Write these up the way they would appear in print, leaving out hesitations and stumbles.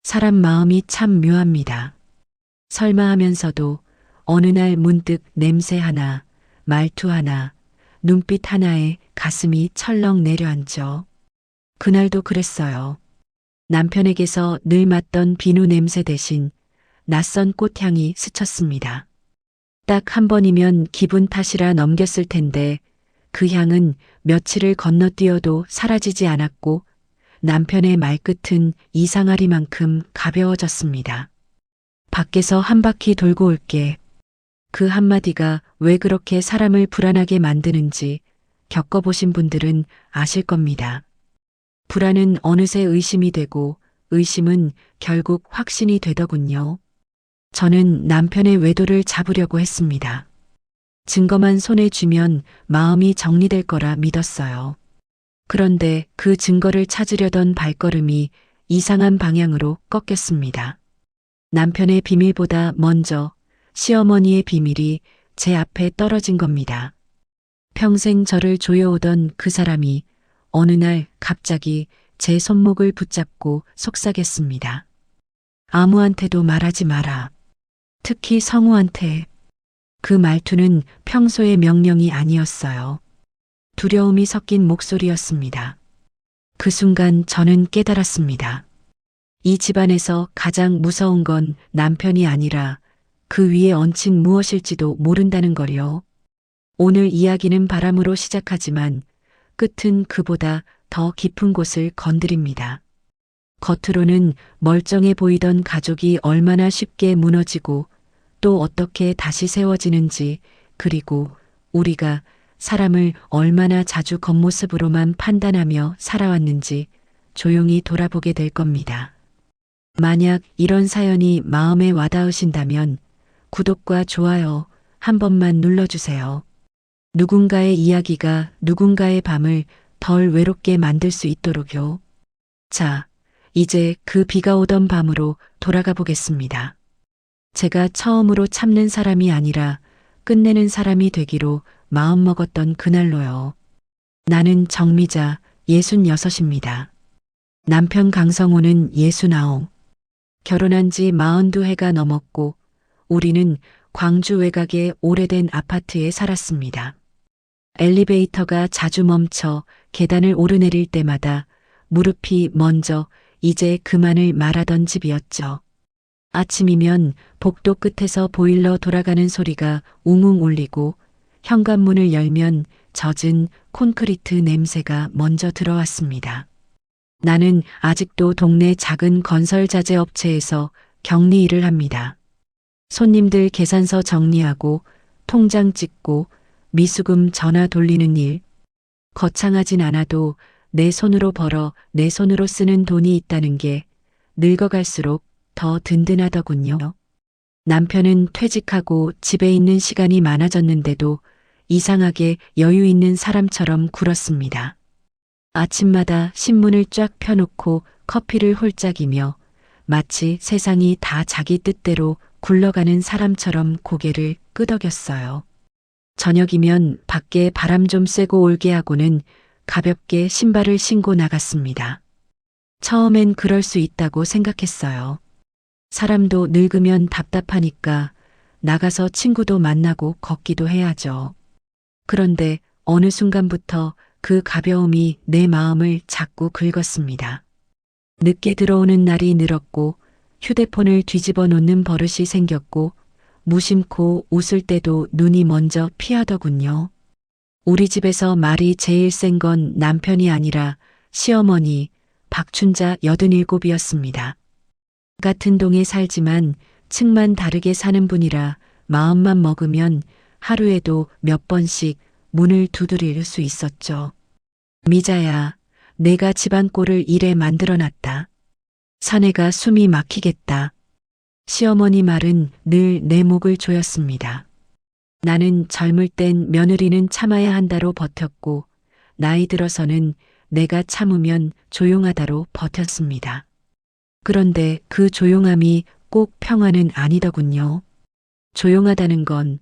사람 마음이 참 묘합니다. 설마 하면서도 어느 날 문득 냄새 하나, 말투 하나, 눈빛 하나에 가슴이 철렁 내려앉죠. 그날도 그랬어요. 남편에게서 늘 맡던 비누 냄새 대신 낯선 꽃향이 스쳤습니다. 딱 한 번이면 기분 탓이라 넘겼을 텐데 그 향은 며칠을 건너뛰어도 사라지지 않았고 남편의 말끝은 이상하리만큼 가벼워졌습니다. 밖에서 한 바퀴 돌고 올게. 그 한마디가 왜 그렇게 사람을 불안하게 만드는지 겪어보신 분들은 아실 겁니다. 불안은 어느새 의심이 되고 의심은 결국 확신이 되더군요. 저는 남편의 외도를 잡으려고 했습니다. 증거만 손에 쥐면 마음이 정리될 거라 믿었어요. 그런데 그 증거를 찾으려던 발걸음이 이상한 방향으로 꺾였습니다. 남편의 비밀보다 먼저 시어머니의 비밀이 제 앞에 떨어진 겁니다. 평생 저를 조여오던 그 사람이 어느 날 갑자기 제 손목을 붙잡고 속삭였습니다. 아무한테도 말하지 마라. 특히 성우한테. 그 말투는 평소의 명령이 아니었어요. 두려움이 섞인 목소리였습니다. 그 순간 저는 깨달았습니다. 이 집안에서 가장 무서운 건 남편이 아니라 그 위에 얹힌 무엇일지도 모른다는 걸요. 오늘 이야기는 바람으로 시작하지만 끝은 그보다 더 깊은 곳을 건드립니다. 겉으로는 멀쩡해 보이던 가족이 얼마나 쉽게 무너지고 또 어떻게 다시 세워지는지, 그리고 우리가 사람을 얼마나 자주 겉모습으로만 판단하며 살아왔는지 조용히 돌아보게 될 겁니다. 만약 이런 사연이 마음에 와닿으신다면 구독과 좋아요 한 번만 눌러주세요. 누군가의 이야기가 누군가의 밤을 덜 외롭게 만들 수 있도록요. 자, 이제 그 비가 오던 밤으로 돌아가 보겠습니다. 제가 처음으로 참는 사람이 아니라 끝내는 사람이 되기로 마음먹었던 그날로요. 나는 정미자 66입니다. 남편 강성호는 69. 결혼한 지 42해가 넘었고 우리는 광주 외곽의 오래된 아파트에 살았습니다. 엘리베이터가 자주 멈춰 계단을 오르내릴 때마다 무릎이 먼저 이제 그만을 말하던 집이었죠. 아침이면 복도 끝에서 보일러 돌아가는 소리가 웅웅 울리고 현관문을 열면 젖은 콘크리트 냄새가 먼저 들어왔습니다. 나는 아직도 동네 작은 건설자재 업체에서 격리 일을 합니다. 손님들 계산서 정리하고 통장 찍고 미수금 전화 돌리는 일. 거창하진 않아도 내 손으로 벌어 내 손으로 쓰는 돈이 있다는 게 늙어갈수록 더 든든하더군요. 남편은 퇴직하고 집에 있는 시간이 많아졌는데도 이상하게 여유 있는 사람처럼 굴었습니다. 아침마다 신문을 쫙 펴놓고 커피를 홀짝이며 마치 세상이 다 자기 뜻대로 굴러가는 사람처럼 고개를 끄덕였어요. 저녁이면 밖에 바람 좀 쐬고 올게 하고는 가볍게 신발을 신고 나갔습니다. 처음엔 그럴 수 있다고 생각했어요. 사람도 늙으면 답답하니까 나가서 친구도 만나고 걷기도 해야죠. 그런데 어느 순간부터 그 가벼움이 내 마음을 자꾸 긁었습니다. 늦게 들어오는 날이 늘었고 휴대폰을 뒤집어 놓는 버릇이 생겼고 무심코 웃을 때도 눈이 먼저 피하더군요. 우리 집에서 말이 제일 센 건 남편이 아니라 시어머니 박춘자 87이었습니다. 같은 동에 살지만 층만 다르게 사는 분이라 마음만 먹으면 하루에도 몇 번씩 문을 두드릴 수 있었죠. 미자야, 내가 집안 꼴을 이래 만들어놨다. 사내가 숨이 막히겠다. 시어머니 말은 늘 내 목을 조였습니다. 나는 젊을 땐 며느리는 참아야 한다로 버텼고 나이 들어서는 내가 참으면 조용하다로 버텼습니다. 그런데 그 조용함이 꼭 평화는 아니더군요. 조용하다는 건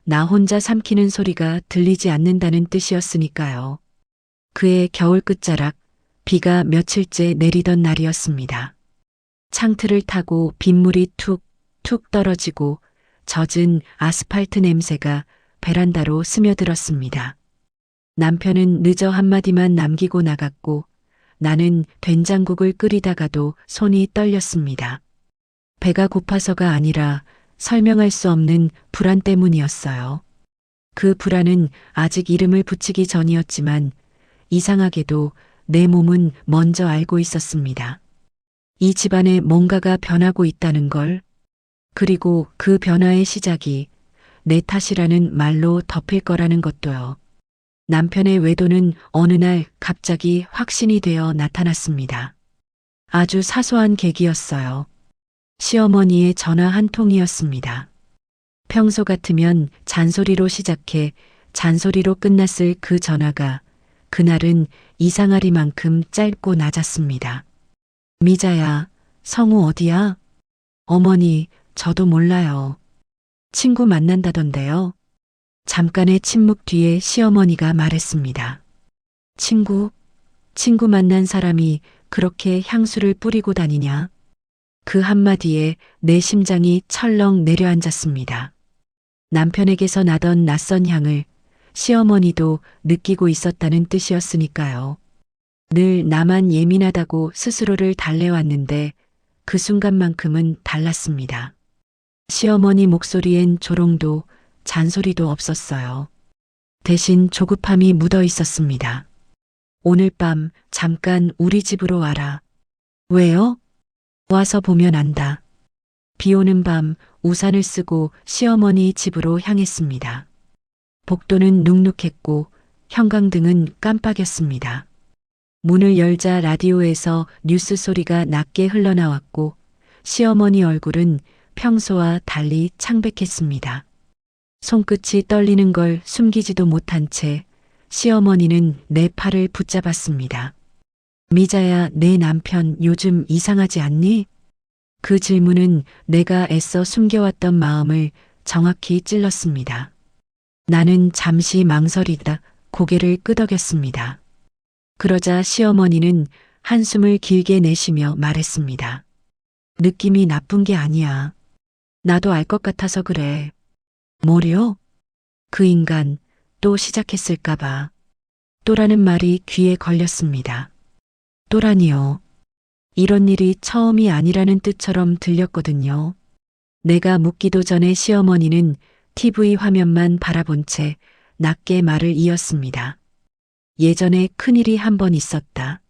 나 혼자 삼키는 소리가 들리지 않는다는 뜻이었으니까요. 그해 겨울 끝자락 비가 며칠째 내리던 날이었습니다. 창틀을 타고 빗물이 툭툭 떨어지고 젖은 아스팔트 냄새가 베란다로 스며들었습니다. 남편은 늦어 한마디만 남기고 나갔고 나는 된장국을 끓이다가도 손이 떨렸습니다. 배가 고파서가 아니라 설명할 수 없는 불안 때문이었어요. 그 불안은 아직 이름을 붙이기 전이었지만 이상하게도 내 몸은 먼저 알고 있었습니다. 이 집안에 뭔가가 변하고 있다는 걸, 그리고 그 변화의 시작이 내 탓이라는 말로 덮일 거라는 것도요. 남편의 외도는 어느 날 갑자기 확신이 되어 나타났습니다. 아주 사소한 계기였어요. 시어머니의 전화 한 통이었습니다. 평소 같으면 잔소리로 시작해 잔소리로 끝났을 그 전화가 그날은 이상하리만큼 짧고 낮았습니다. 미자야, 성우 어디야? 어머니, 저도 몰라요. 친구 만난다던데요. 잠깐의 침묵 뒤에 시어머니가 말했습니다. 친구 만난 사람이 그렇게 향수를 뿌리고 다니냐? 그 한마디에 내 심장이 철렁 내려앉았습니다. 남편에게서 나던 낯선 향을 시어머니도 느끼고 있었다는 뜻이었으니까요. 늘 나만 예민하다고 스스로를 달래왔는데 그 순간만큼은 달랐습니다. 시어머니 목소리엔 조롱도 잔소리도 없었어요. 대신 조급함이 묻어 있었습니다. 오늘 밤 잠깐 우리 집으로 와라. 왜요? 와서 보면 안다. 비 오는 밤 우산을 쓰고 시어머니 집으로 향했습니다. 복도는 눅눅했고 형광등은 깜빡였습니다. 문을 열자 라디오에서 뉴스 소리가 낮게 흘러나왔고 시어머니 얼굴은 평소와 달리 창백했습니다. 손끝이 떨리는 걸 숨기지도 못한 채 시어머니는 내 팔을 붙잡았습니다. 미자야, 내 남편 요즘 이상하지 않니? 그 질문은 내가 애써 숨겨왔던 마음을 정확히 찔렀습니다. 나는 잠시 망설이다 고개를 끄덕였습니다. 그러자 시어머니는 한숨을 길게 내쉬며 말했습니다. 느낌이 나쁜 게 아니야. 나도 알 것 같아서 그래. 뭐려? 그 인간 또 시작했을까봐. 또라는 말이 귀에 걸렸습니다. 또라니요. 이런 일이 처음이 아니라는 뜻처럼 들렸거든요. 내가 묻기도 전에 시어머니는 TV 화면만 바라본 채 낮게 말을 이었습니다. 예전에 큰일이 한 번 있었다.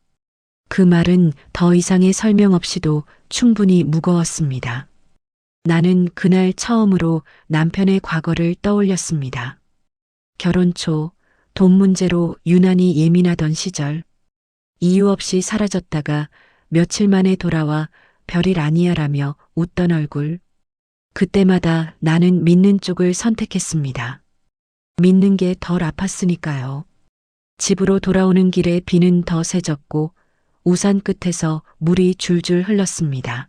그 말은 더 이상의 설명 없이도 충분히 무거웠습니다. 나는 그날 처음으로 남편의 과거를 떠올렸습니다. 결혼 초 돈 문제로 유난히 예민하던 시절, 이유 없이 사라졌다가 며칠 만에 돌아와 별일 아니야라며 웃던 얼굴. 그때마다 나는 믿는 쪽을 선택했습니다. 믿는 게 덜 아팠으니까요. 집으로 돌아오는 길에 비는 더 세졌고 우산 끝에서 물이 줄줄 흘렀습니다.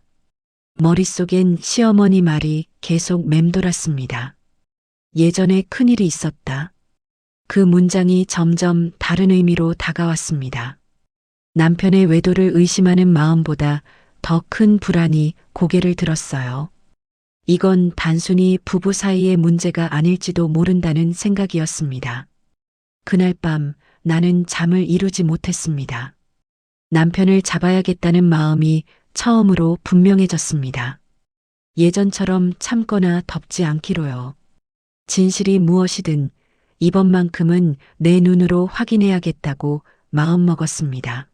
머릿속엔 시어머니 말이 계속 맴돌았습니다. 예전에 큰일이 있었다. 그 문장이 점점 다른 의미로 다가왔습니다. 남편의 외도를 의심하는 마음보다 더 큰 불안이 고개를 들었어요. 이건 단순히 부부 사이의 문제가 아닐지도 모른다는 생각이었습니다. 그날 밤 나는 잠을 이루지 못했습니다. 남편을 잡아야겠다는 마음이 처음으로 분명해졌습니다. 예전처럼 참거나 덮지 않기로요. 진실이 무엇이든 이번만큼은 내 눈으로 확인해야겠다고 마음먹었습니다.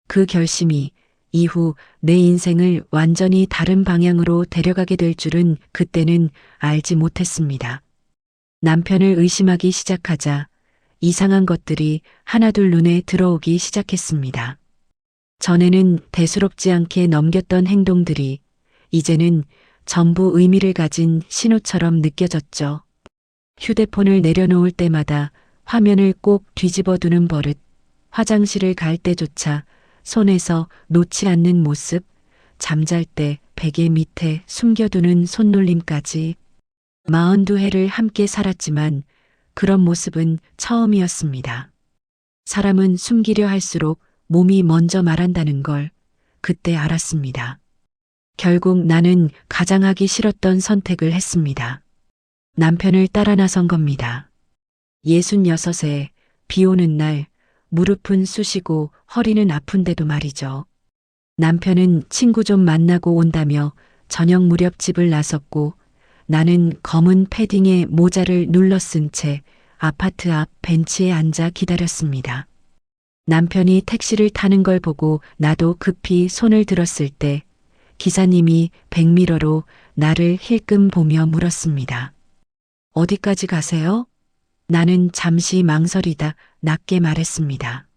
그 결심이 이후 내 인생을 완전히 다른 방향으로 데려가게 될 줄은 그때는 알지 못했습니다. 남편을 의심하기 시작하자 이상한 것들이 하나둘 눈에 들어오기 시작했습니다. 전에는 대수롭지 않게 넘겼던 행동들이 이제는 전부 의미를 가진 신호처럼 느껴졌죠. 휴대폰을 내려놓을 때마다 화면을 꼭 뒤집어 두는 버릇, 화장실을 갈 때조차 손에서 놓지 않는 모습, 잠잘 때 베개 밑에 숨겨두는 손놀림까지. 42해를 함께 살았지만 그런 모습은 처음이었습니다. 사람은 숨기려 할수록 몸이 먼저 말한다는 걸 그때 알았습니다. 결국 나는 가장 하기 싫었던 선택을 했습니다. 남편을 따라 나선 겁니다. 66에 비 오는 날 무릎은 쑤시고 허리는 아픈데도 말이죠. 남편은 친구 좀 만나고 온다며 저녁 무렵 집을 나섰고 나는 검은 패딩에 모자를 눌러 쓴 채 아파트 앞 벤치에 앉아 기다렸습니다. 남편이 택시를 타는 걸 보고 나도 급히 손을 들었을 때 기사님이 백미러로 나를 힐끔 보며 물었습니다. 어디까지 가세요? 나는 잠시 망설이다 낮게 말했습니다.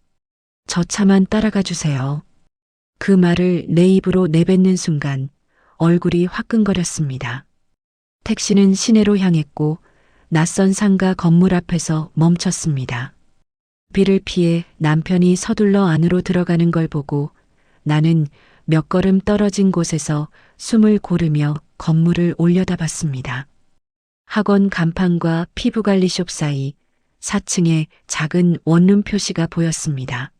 저 차만 따라가 주세요. 그 말을 내 입으로 내뱉는 순간 얼굴이 화끈거렸습니다. 택시는 시내로 향했고 낯선 상가 건물 앞에서 멈췄습니다. 비를 피해 남편이 서둘러 안으로 들어가는 걸 보고 나는 몇 걸음 떨어진 곳에서 숨을 고르며 건물을 올려다봤습니다. 학원 간판과 피부관리숍 사이 4층에 작은 원룸 표시가 보였습니다.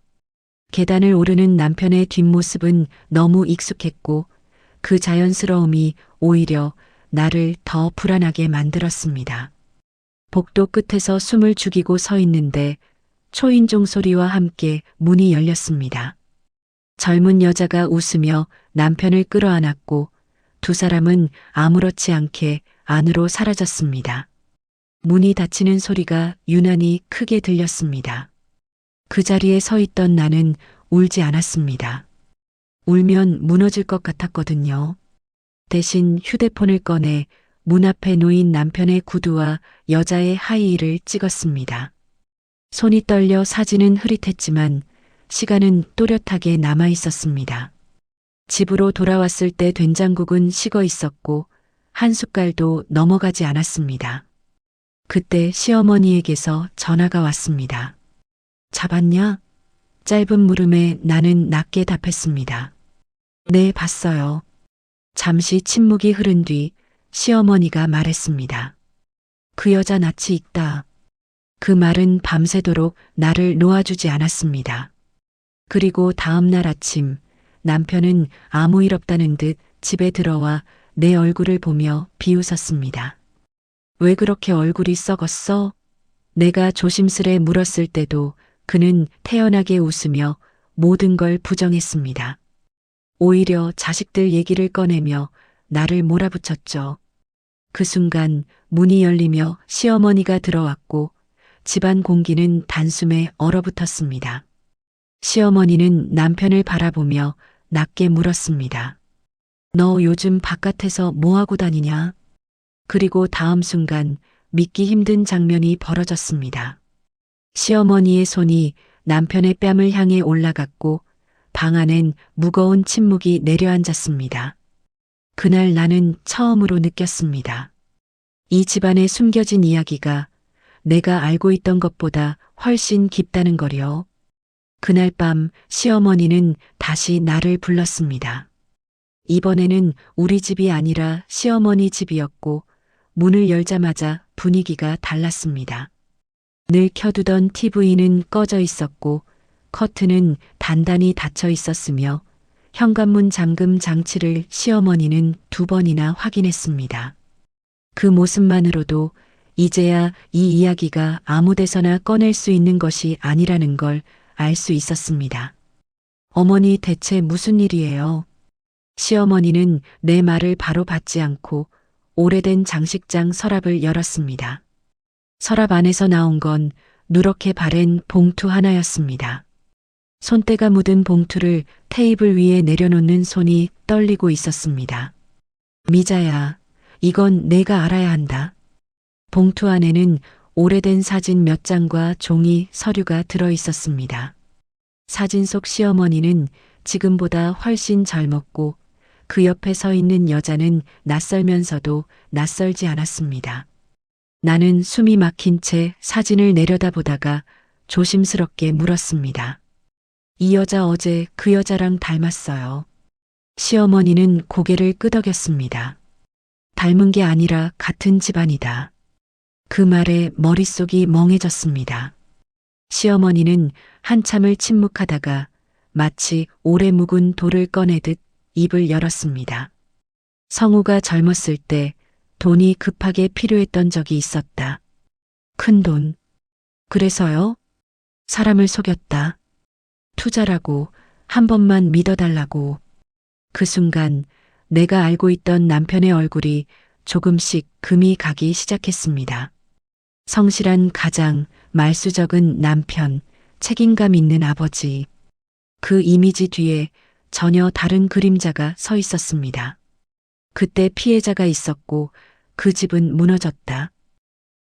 계단을 오르는 남편의 뒷모습은 너무 익숙했고 그 자연스러움이 오히려 나를 더 불안하게 만들었습니다. 복도 끝에서 숨을 죽이고 서 있는데 초인종 소리와 함께 문이 열렸습니다. 젊은 여자가 웃으며 남편을 끌어안았고 두 사람은 아무렇지 않게 안으로 사라졌습니다. 문이 닫히는 소리가 유난히 크게 들렸습니다. 그 자리에 서 있던 나는 울지 않았습니다. 울면 무너질 것 같았거든요. 대신 휴대폰을 꺼내 문 앞에 놓인 남편의 구두와 여자의 하이힐을 찍었습니다. 손이 떨려 사진은 흐릿했지만 시간은 또렷하게 남아 있었습니다. 집으로 돌아왔을 때 된장국은 식어 있었고 한 숟갈도 넘어가지 않았습니다. 그때 시어머니에게서 전화가 왔습니다. 잡았냐? 짧은 물음에 나는 낮게 답했습니다. 네, 봤어요. 잠시 침묵이 흐른 뒤 시어머니가 말했습니다. 그 여자 낯이 익다. 그 말은 밤새도록 나를 놓아주지 않았습니다. 그리고 다음 날 아침 남편은 아무 일 없다는 듯 집에 들어와 내 얼굴을 보며 비웃었습니다. 왜 그렇게 얼굴이 썩었어? 내가 조심스레 물었을 때도 그는 태연하게 웃으며 모든 걸 부정했습니다. 오히려 자식들 얘기를 꺼내며 나를 몰아붙였죠. 그 순간 문이 열리며 시어머니가 들어왔고 집안 공기는 단숨에 얼어붙었습니다. 시어머니는 남편을 바라보며 낮게 물었습니다. 너 요즘 바깥에서 뭐하고 다니냐? 그리고 다음 순간 믿기 힘든 장면이 벌어졌습니다. 시어머니의 손이 남편의 뺨을 향해 올라갔고 방 안엔 무거운 침묵이 내려앉았습니다. 그날 나는 처음으로 느꼈습니다. 이 집안에 숨겨진 이야기가 내가 알고 있던 것보다 훨씬 깊다는 거요. 그날 밤 시어머니는 다시 나를 불렀습니다. 이번에는 우리 집이 아니라 시어머니 집이었고 문을 열자마자 분위기가 달랐습니다. 늘 켜두던 TV는 꺼져 있었고 커튼은 단단히 닫혀 있었으며 현관문 잠금 장치를 시어머니는 2번이나 확인했습니다. 그 모습만으로도 이제야 이 이야기가 아무 데서나 꺼낼 수 있는 것이 아니라는 걸 알 수 있었습니다. 어머니 대체 무슨 일이에요? 시어머니는 내 말을 바로 받지 않고 오래된 장식장 서랍을 열었습니다. 서랍 안에서 나온 건 누렇게 바랜 봉투 하나였습니다. 손때가 묻은 봉투를 테이블 위에 내려놓는 손이 떨리고 있었습니다. 미자야, 이건 내가 알아야 한다. 봉투 안에는 오래된 사진 몇 장과 종이, 서류가 들어 있었습니다. 사진 속 시어머니는 지금보다 훨씬 젊었고 그 옆에 서 있는 여자는 낯설면서도 낯설지 않았습니다. 나는 숨이 막힌 채 사진을 내려다보다가 조심스럽게 물었습니다. 이 여자 어제 그 여자랑 닮았어요. 시어머니는 고개를 끄덕였습니다. 닮은 게 아니라 같은 집안이다. 그 말에 머릿속이 멍해졌습니다. 시어머니는 한참을 침묵하다가 마치 오래 묵은 돌을 꺼내듯 입을 열었습니다. 성우가 젊었을 때 돈이 급하게 필요했던 적이 있었다. 큰 돈. 그래서요? 사람을 속였다. 투자라고, 한 번만 믿어달라고. 그 순간 내가 알고 있던 남편의 얼굴이 조금씩 금이 가기 시작했습니다. 성실한 가장, 말수적은 남편, 책임감 있는 아버지. 그 이미지 뒤에 전혀 다른 그림자가 서 있었습니다. 그때 피해자가 있었고 그 집은 무너졌다.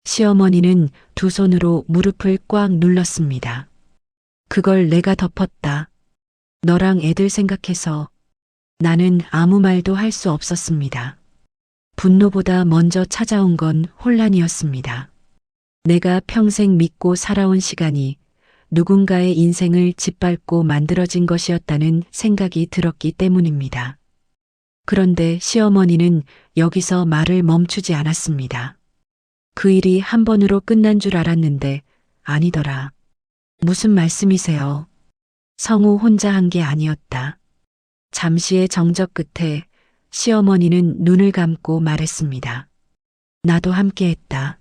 시어머니는 두 손으로 무릎을 꽉 눌렀습니다. 그걸 내가 덮었다. 너랑 애들 생각해서. 나는 아무 말도 할 수 없었습니다. 분노보다 먼저 찾아온 건 혼란이었습니다. 내가 평생 믿고 살아온 시간이 누군가의 인생을 짓밟고 만들어진 것이었다는 생각이 들었기 때문입니다. 그런데 시어머니는 여기서 말을 멈추지 않았습니다. 그 일이 한 번으로 끝난 줄 알았는데 아니더라. 무슨 말씀이세요? 성우 혼자 한 게 아니었다. 잠시의 정적 끝에 시어머니는 눈을 감고 말했습니다. 나도 함께했다.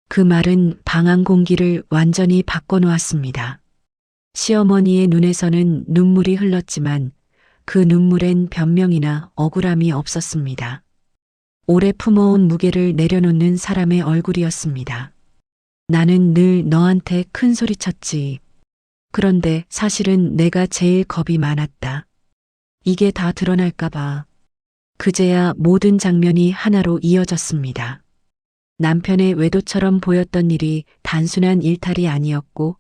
그 말은 방안 공기를 완전히 바꿔놓았습니다. 시어머니의 눈에서는 눈물이 흘렀지만 그 눈물엔 변명이나 억울함이 없었습니다. 오래 품어온 무게를 내려놓는 사람의 얼굴이었습니다. 나는 늘 너한테 큰 소리 쳤지. 그런데 사실은 내가 제일 겁이 많았다. 이게 다 드러날까봐. 그제야 모든 장면이 하나로 이어졌습니다. 남편의 외도처럼 보였던 일이 단순한 일탈이 아니었고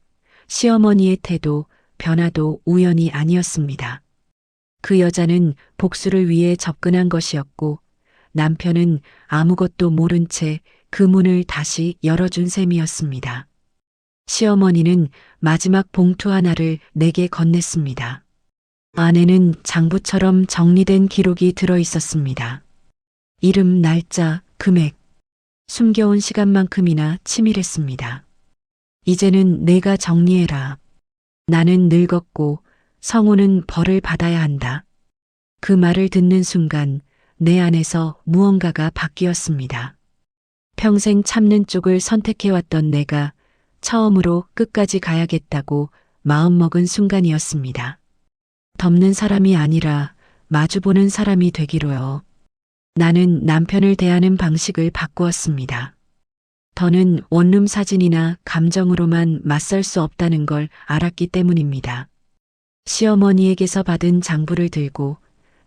시어머니의 태도, 변화도 우연이 아니었습니다. 그 여자는 복수를 위해 접근한 것이었고 남편은 아무것도 모른 채 그 문을 다시 열어준 셈이었습니다. 시어머니는 마지막 봉투 하나를 내게 건넸습니다. 안에는 장부처럼 정리된 기록이 들어 있었습니다. 이름, 날짜, 금액, 숨겨온 시간만큼이나 치밀했습니다. 이제는 내가 정리해라. 나는 늙었고 성우는 벌을 받아야 한다. 그 말을 듣는 순간 내 안에서 무언가가 바뀌었습니다. 평생 참는 쪽을 선택해왔던 내가 처음으로 끝까지 가야겠다고 마음먹은 순간이었습니다. 덮는 사람이 아니라 마주보는 사람이 되기로요. 나는 남편을 대하는 방식을 바꾸었습니다. 더는 원룸 사진이나 감정으로만 맞설 수 없다는 걸 알았기 때문입니다. 시어머니에게서 받은 장부를 들고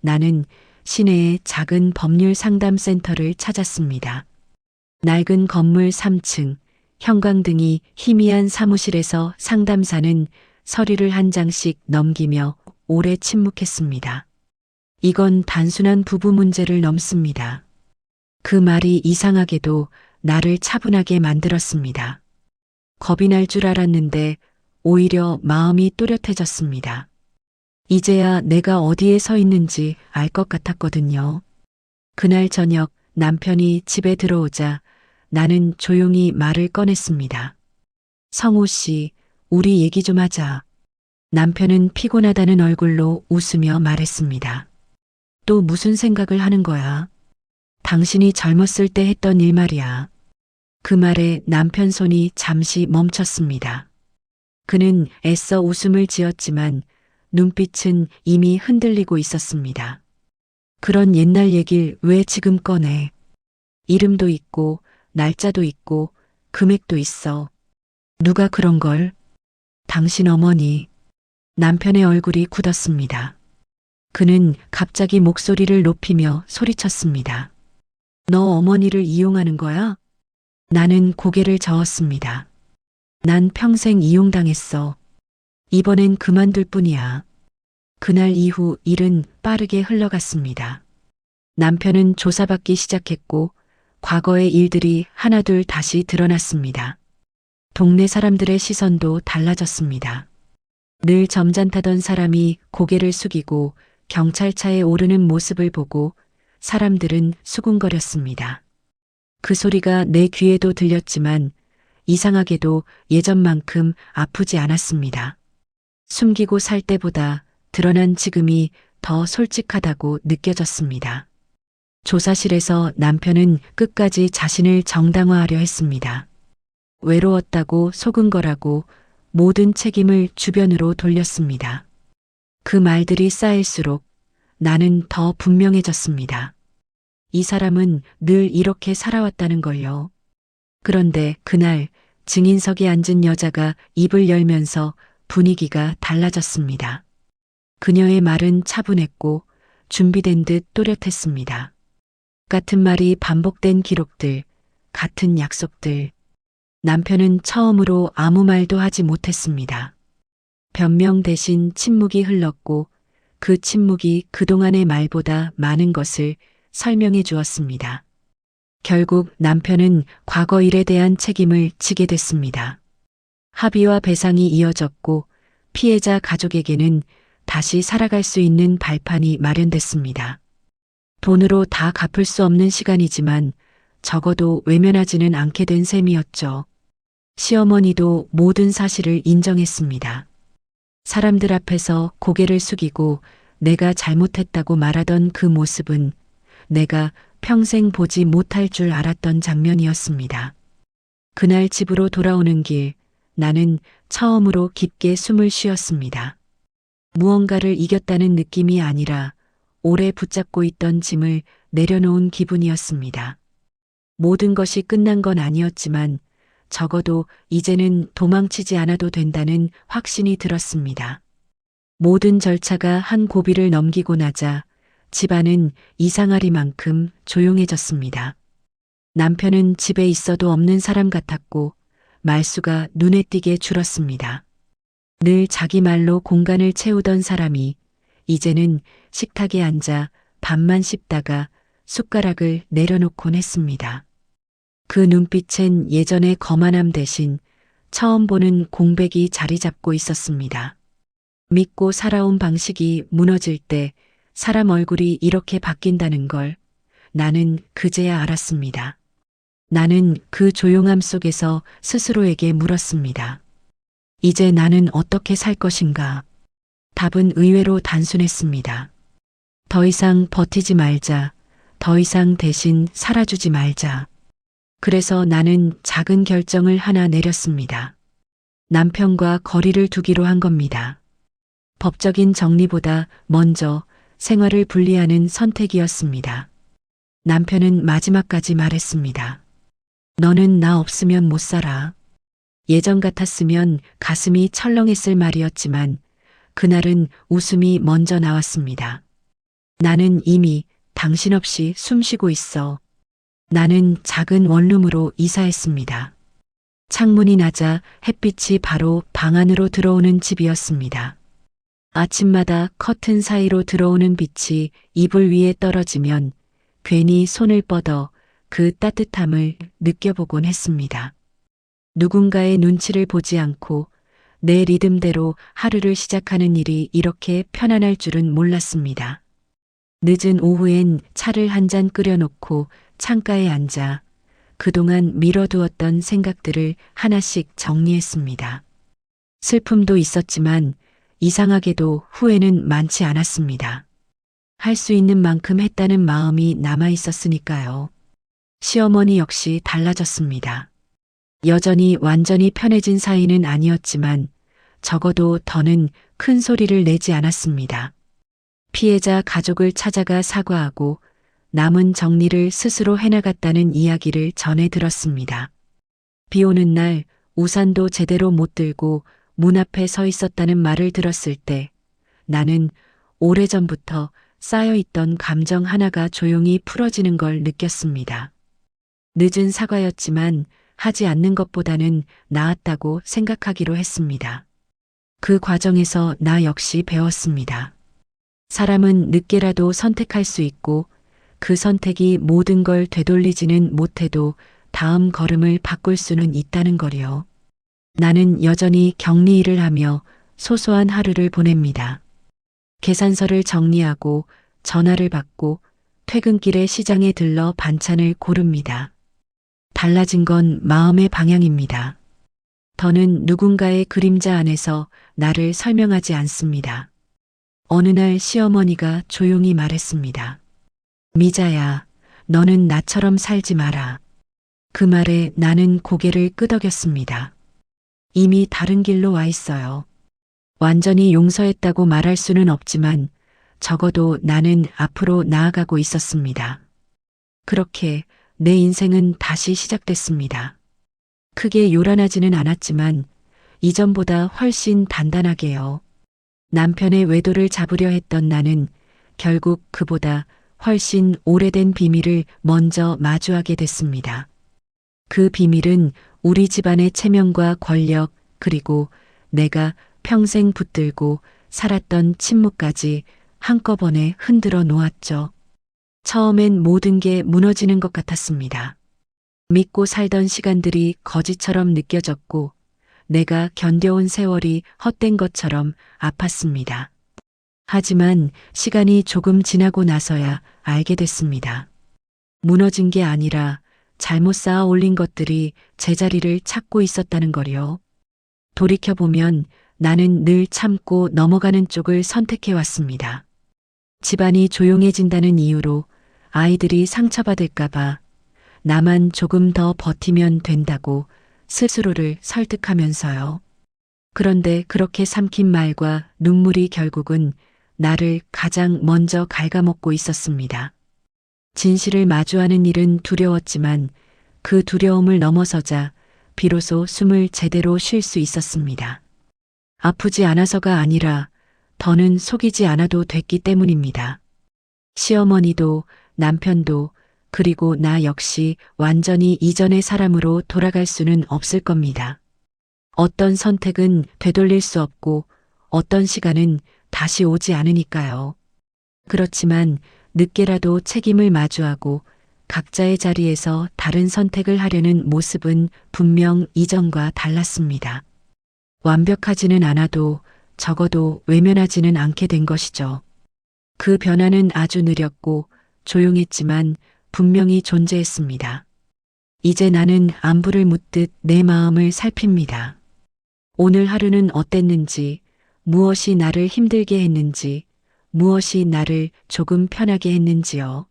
나는 시내의 작은 법률 상담 센터를 찾았습니다. 낡은 건물 3층, 형광등이 희미한 사무실에서 상담사는 서류를 한 장씩 넘기며 오래 침묵했습니다. 이건 단순한 부부 문제를 넘습니다. 그 말이 이상하게도 나를 차분하게 만들었습니다. 겁이 날 줄 알았는데 오히려 마음이 또렷해졌습니다. 이제야 내가 어디에 서 있는지 알 것 같았거든요. 그날 저녁 남편이 집에 들어오자 나는 조용히 말을 꺼냈습니다. 성우 씨, 우리 얘기 좀 하자. 남편은 피곤하다는 얼굴로 웃으며 말했습니다. 또 무슨 생각을 하는 거야? 당신이 젊었을 때 했던 일 말이야. 그 말에 남편 손이 잠시 멈췄습니다. 그는 애써 웃음을 지었지만 눈빛은 이미 흔들리고 있었습니다. 그런 옛날 얘길 왜 지금 꺼내? 이름도 있고 날짜도 있고 금액도 있어. 누가 그런 걸? 당신 어머니. 남편의 얼굴이 굳었습니다. 그는 갑자기 목소리를 높이며 소리쳤습니다. 너 어머니를 이용하는 거야? 나는 고개를 저었습니다. 난 평생 이용당했어. 이번엔 그만둘 뿐이야. 그날 이후 일은 빠르게 흘러갔습니다. 남편은 조사받기 시작했고 과거의 일들이 하나둘 다시 드러났습니다. 동네 사람들의 시선도 달라졌습니다. 늘 점잖다던 사람이 고개를 숙이고 경찰차에 오르는 모습을 보고 사람들은 수군거렸습니다. 그 소리가 내 귀에도 들렸지만 이상하게도 예전만큼 아프지 않았습니다. 숨기고 살 때보다 드러난 지금이 더 솔직하다고 느껴졌습니다. 조사실에서 남편은 끝까지 자신을 정당화하려 했습니다. 외로웠다고 속은 거라고 모든 책임을 주변으로 돌렸습니다. 그 말들이 쌓일수록 나는 더 분명해졌습니다. 이 사람은 늘 이렇게 살아왔다는 걸요. 그런데 그날 증인석에 앉은 여자가 입을 열면서 분위기가 달라졌습니다. 그녀의 말은 차분했고 준비된 듯 또렷했습니다. 같은 말이 반복된 기록들, 같은 약속들. 남편은 처음으로 아무 말도 하지 못했습니다. 변명 대신 침묵이 흘렀고 그 침묵이 그동안의 말보다 많은 것을 설명해 주었습니다. 결국 남편은 과거 일에 대한 책임을 지게 됐습니다. 합의와 배상이 이어졌고 피해자 가족에게는 다시 살아갈 수 있는 발판이 마련됐습니다. 돈으로 다 갚을 수 없는 시간이지만 적어도 외면하지는 않게 된 셈이었죠. 시어머니도 모든 사실을 인정했습니다. 사람들 앞에서 고개를 숙이고 내가 잘못했다고 말하던 그 모습은 내가 평생 보지 못할 줄 알았던 장면이었습니다. 그날 집으로 돌아오는 길, 나는 처음으로 깊게 숨을 쉬었습니다. 무언가를 이겼다는 느낌이 아니라 오래 붙잡고 있던 짐을 내려놓은 기분이었습니다. 모든 것이 끝난 건 아니었지만 적어도 이제는 도망치지 않아도 된다는 확신이 들었습니다. 모든 절차가 한 고비를 넘기고 나자 집안은 이상하리만큼 조용해졌습니다. 남편은 집에 있어도 없는 사람 같았고 말수가 눈에 띄게 줄었습니다. 늘 자기 말로 공간을 채우던 사람이 이제는 식탁에 앉아 밥만 씹다가 숟가락을 내려놓곤 했습니다. 그 눈빛엔 예전의 거만함 대신 처음 보는 공백이 자리 잡고 있었습니다. 믿고 살아온 방식이 무너질 때 사람 얼굴이 이렇게 바뀐다는 걸 나는 그제야 알았습니다. 나는 그 조용함 속에서 스스로에게 물었습니다. 이제 나는 어떻게 살 것인가? 답은 의외로 단순했습니다. 더 이상 버티지 말자. 더 이상 대신 살아주지 말자. 그래서 나는 작은 결정을 하나 내렸습니다. 남편과 거리를 두기로 한 겁니다. 법적인 정리보다 먼저 생활을 분리하는 선택이었습니다. 남편은 마지막까지 말했습니다. 너는 나 없으면 못 살아. 예전 같았으면 가슴이 철렁했을 말이었지만 그날은 웃음이 먼저 나왔습니다. 나는 이미 당신 없이 숨쉬고 있어. 나는 작은 원룸으로 이사했습니다. 창문이 낮아 햇빛이 바로 방 안으로 들어오는 집이었습니다. 아침마다 커튼 사이로 들어오는 빛이 이불 위에 떨어지면 괜히 손을 뻗어 그 따뜻함을 느껴보곤 했습니다. 누군가의 눈치를 보지 않고 내 리듬대로 하루를 시작하는 일이 이렇게 편안할 줄은 몰랐습니다. 늦은 오후엔 차를 한 잔 끓여놓고 창가에 앉아 그동안 미뤄두었던 생각들을 하나씩 정리했습니다. 슬픔도 있었지만 이상하게도 후회는 많지 않았습니다. 할 수 있는 만큼 했다는 마음이 남아 있었으니까요. 시어머니 역시 달라졌습니다. 여전히 완전히 편해진 사이는 아니었지만 적어도 더는 큰 소리를 내지 않았습니다. 피해자 가족을 찾아가 사과하고 남은 정리를 스스로 해나갔다는 이야기를 전해 들었습니다. 비 오는 날 우산도 제대로 못 들고 문 앞에 서 있었다는 말을 들었을 때 나는 오래전부터 쌓여있던 감정 하나가 조용히 풀어지는 걸 느꼈습니다. 늦은 사과였지만 하지 않는 것보다는 나았다고 생각하기로 했습니다. 그 과정에서 나 역시 배웠습니다. 사람은 늦게라도 선택할 수 있고 그 선택이 모든 걸 되돌리지는 못해도 다음 걸음을 바꿀 수는 있다는 거요. 나는 여전히 격리 일을 하며 소소한 하루를 보냅니다. 계산서를 정리하고 전화를 받고 퇴근길에 시장에 들러 반찬을 고릅니다. 달라진 건 마음의 방향입니다. 더는 누군가의 그림자 안에서 나를 설명하지 않습니다. 어느 날 시어머니가 조용히 말했습니다. 미자야, 너는 나처럼 살지 마라. 그 말에 나는 고개를 끄덕였습니다. 이미 다른 길로 와 있어요. 완전히 용서했다고 말할 수는 없지만 적어도 나는 앞으로 나아가고 있었습니다. 그렇게 내 인생은 다시 시작됐습니다. 크게 요란하지는 않았지만 이전보다 훨씬 단단하게요. 남편의 외도를 잡으려 했던 나는 결국 그보다 훨씬 오래된 비밀을 먼저 마주하게 됐습니다. 그 비밀은 우리 집안의 체면과 권력, 그리고 내가 평생 붙들고 살았던 침묵까지 한꺼번에 흔들어 놓았죠. 처음엔 모든 게 무너지는 것 같았습니다. 믿고 살던 시간들이 거짓처럼 느껴졌고 내가 견뎌온 세월이 헛된 것처럼 아팠습니다. 하지만 시간이 조금 지나고 나서야 알게 됐습니다. 무너진 게 아니라 잘못 쌓아 올린 것들이 제자리를 찾고 있었다는 거요. 돌이켜보면 나는 늘 참고 넘어가는 쪽을 선택해 왔습니다. 집안이 조용해진다는 이유로 아이들이 상처받을까봐 나만 조금 더 버티면 된다고 스스로를 설득하면서요. 그런데 그렇게 삼킨 말과 눈물이 결국은 나를 가장 먼저 갉아먹고 있었습니다. 진실을 마주하는 일은 두려웠지만 그 두려움을 넘어서자 비로소 숨을 제대로 쉴 수 있었습니다. 아프지 않아서가 아니라 더는 속이지 않아도 됐기 때문입니다. 시어머니도 남편도 그리고 나 역시 완전히 이전의 사람으로 돌아갈 수는 없을 겁니다. 어떤 선택은 되돌릴 수 없고 어떤 시간은 다시 오지 않으니까요. 그렇지만 늦게라도 책임을 마주하고 각자의 자리에서 다른 선택을 하려는 모습은 분명 이전과 달랐습니다. 완벽하지는 않아도 적어도 외면하지는 않게 된 것이죠. 그 변화는 아주 느렸고 조용했지만 분명히 존재했습니다. 이제 나는 안부를 묻듯 내 마음을 살핍니다. 오늘 하루는 어땠는지, 무엇이 나를 힘들게 했는지, 무엇이 나를 조금 편하게 했는지요.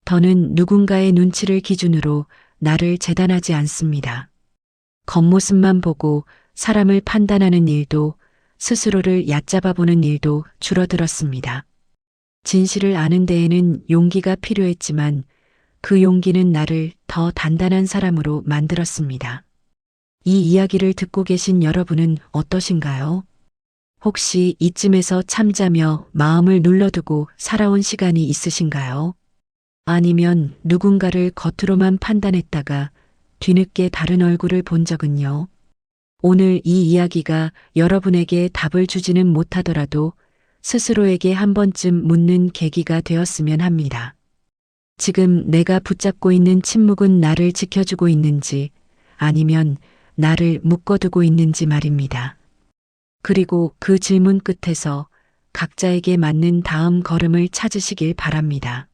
더는 누군가의 눈치를 기준으로 나를 재단하지 않습니다. 겉모습만 보고 사람을 판단하는 일도 스스로를 얕잡아 보는 일도 줄어들었습니다. 진실을 아는 데에는 용기가 필요했지만 그 용기는 나를 더 단단한 사람으로 만들었습니다. 이 이야기를 듣고 계신 여러분은 어떠신가요? 혹시 이쯤에서 참자며 마음을 눌러두고 살아온 시간이 있으신가요? 아니면 누군가를 겉으로만 판단했다가 뒤늦게 다른 얼굴을 본 적은요? 오늘 이 이야기가 여러분에게 답을 주지는 못하더라도 스스로에게 한 번쯤 묻는 계기가 되었으면 합니다. 지금 내가 붙잡고 있는 침묵은 나를 지켜주고 있는지 아니면 나를 묶어두고 있는지 말입니다. 그리고 그 질문 끝에서 각자에게 맞는 다음 걸음을 찾으시길 바랍니다.